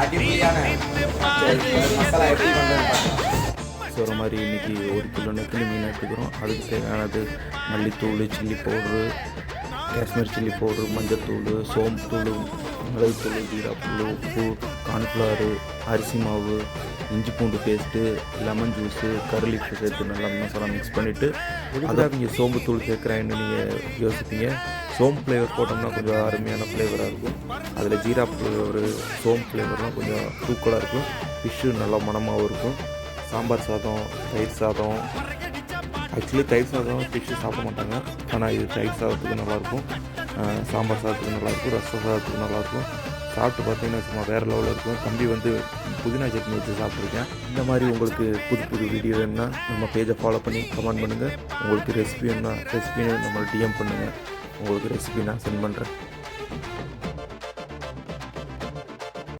அடிப்படையான மசாலா எப்படி பண்ணுறது. சொல்கிற மாதிரி இன்றைக்கி 1 கிலோ நெத்திலி மீன் எடுத்துக்கிறோம். அதுக்கு தேவையானது மல்லித்தூள், chilli powder, Kashmir chilli powder, மஞ்சத்தூள், சோம்புத்தூள், மிளகுத்தூள், ஜீராத்தூள், உப்பு, கார்ன்ஃப்ளவரு, அரிசி மாவு, இஞ்சி பூண்டு பேஸ்ட்டு, லெமன் ஜூஸு, கறி லீஃப் சேர்த்து நல்லா மசாலா மிக்ஸ் பண்ணிவிட்டு அதை நீங்கள் சோம்புத்தூள் சேர்க்குறேன்னு நீங்கள் யோசிப்பீங்க. சோம்பு ஃப்ளேவர் போட்டோம்னா கொஞ்சம் அருமையான ஃப்ளேவராக இருக்கும். அதில் ஜீரா ஃப்ளேவரு, சோம்பு ஃப்ளேவர்லாம் கொஞ்சம் தூக்கலாக இருக்கும். ஃபிஷ்ஷு நல்லா மணமாகவும் இருக்கும். சாம்பார் சாதம், தயிர் சாதம், ஆக்சுவலி தயிர் சாதம் ஃபிஷ்ஷு சாப்பிட மாட்டாங்க, ஆனால் இது தயிர் சாதத்துக்கு நல்லாயிருக்கும், சாம்பார் சாதத்துக்கு நல்லாயிருக்கும், ரச சாதத்துக்கு நல்லாயிருக்கும். சாப்பிட்டு பார்த்தீங்கன்னா சும்மா வேறு லெவலில் இருக்கும். தம்பி வந்து புதினா சட்னி வச்சு சாப்பிட்ருக்கேன். இந்த மாதிரி உங்களுக்கு புது புது வீடியோ வேணுன்னா நம்ம பேஜை ஃபாலோ பண்ணி கமெண்ட் பண்ணுங்கள். உங்களுக்கு ரெசிபி வேணுன்னா ரெசிபின்னு நம்மளை டிஎம் பண்ணுங்கள். உங்களுக்கு ரெசிபி நான் சென்ட் பண்ணுறேன்.